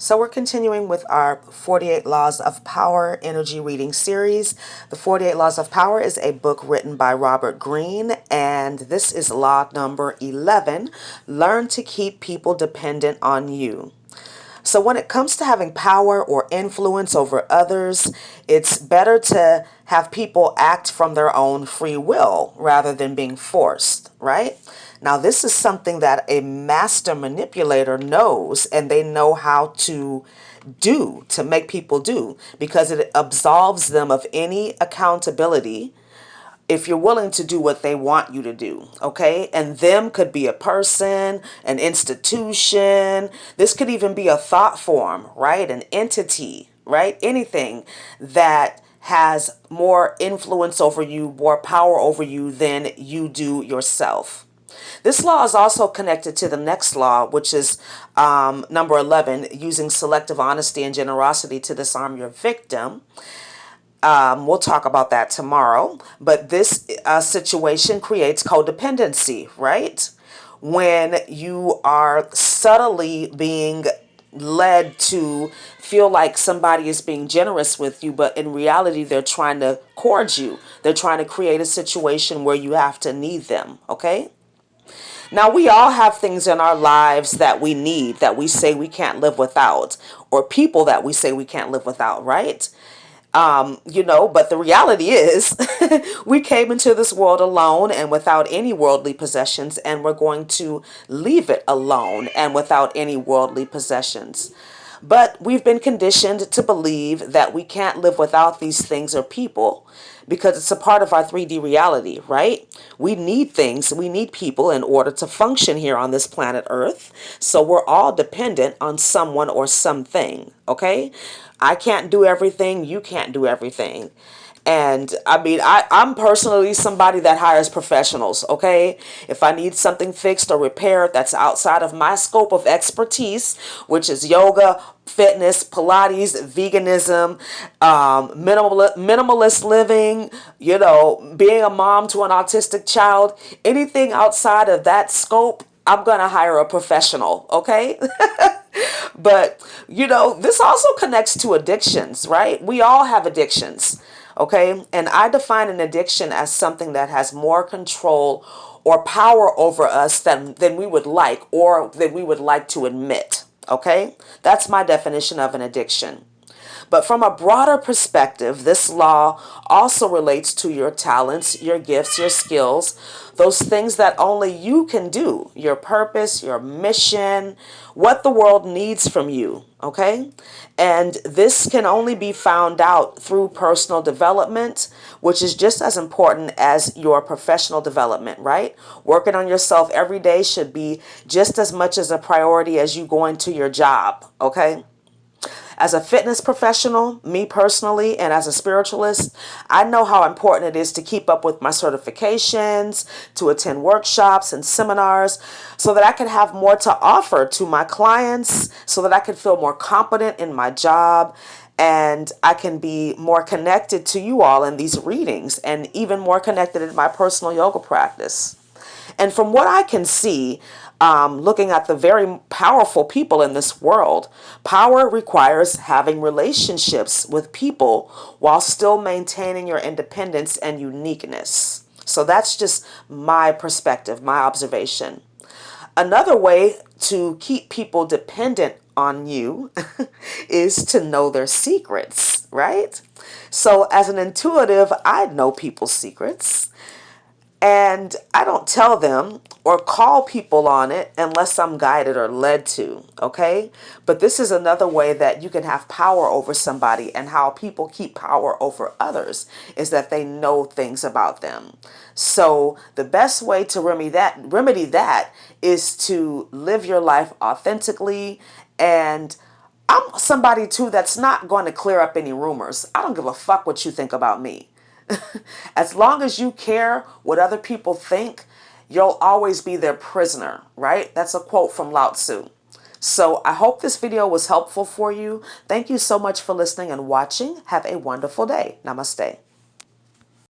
So we're continuing with our 48 Laws of Power energy reading series. The 48 Laws of Power is a book written by Robert Greene, and this is law number 11, learn to keep people dependent on you. So when it comes to having power or influence over others, it's better to have people act from their own free will rather than being forced, right? Now, this is something that a master manipulator knows, and they know how to do, to make people do, because it absolves them of any accountability if you're willing to do what they want you to do, okay? And them could be a person, an institution. This could even be a thought form, right? An entity, right? Anything that has more influence over you, more power over you than you do yourself. This law is also connected to the next law, which is number 11, using selective honesty and generosity to disarm your victim. We'll talk about that tomorrow. But this situation creates codependency, right? When you are subtly being led to feel like somebody is being generous with you, but in reality, they're trying to cord you. They're trying to create a situation where you have to need them, okay? Now, we all have things in our lives that we need, that we say we can't live without, or people that we say we can't live without, right? But the reality is we came into this world alone and without any worldly possessions, and we're going to leave it alone and without any worldly possessions. But we've been conditioned to believe that we can't live without these things or people because it's a part of our 3D reality, right? We need things, we need people in order to function here on this planet Earth. So we're all dependent on someone or something, okay? I can't do everything, you can't do everything. And I mean, I'm personally somebody that hires professionals, okay? If I need something fixed or repaired that's outside of my scope of expertise, which is yoga, fitness, Pilates, veganism, minimalist living, being a mom to an autistic child, anything outside of that scope, I'm going to hire a professional, okay? But, this also connects to addictions, right? We all have addictions. Okay, and I define an addiction as something that has more control or power over us than we would like or than we would like to admit. Okay, that's my definition of an addiction. But from a broader perspective, this law also relates to your talents, your gifts, your skills, those things that only you can do, your purpose, your mission, what the world needs from you, okay? And this can only be found out through personal development, which is just as important as your professional development, right? Working on yourself every day should be just as much as a priority as you going to your job, okay? As a fitness professional, me personally, and as a spiritualist, I know how important it is to keep up with my certifications, to attend workshops and seminars, so that I can have more to offer to my clients, so that I can feel more competent in my job, and I can be more connected to you all in these readings, and even more connected in my personal yoga practice. And from what I can see, looking at the very powerful people in this world, power requires having relationships with people while still maintaining your independence and uniqueness. So that's just my perspective, my observation. Another way to keep people dependent on you is to know their secrets, right? So as an intuitive, I know people's secrets. And I don't tell them or call people on it unless I'm guided or led to, okay? But this is another way that you can have power over somebody, and how people keep power over others is that they know things about them. So the best way to remedy that is to live your life authentically. And I'm somebody too that's not going to clear up any rumors. I don't give a fuck what you think about me. As long as you care what other people think, you'll always be their prisoner, right? That's a quote from Lao Tzu. So I hope this video was helpful for you. Thank you so much for listening and watching. Have a wonderful day. Namaste.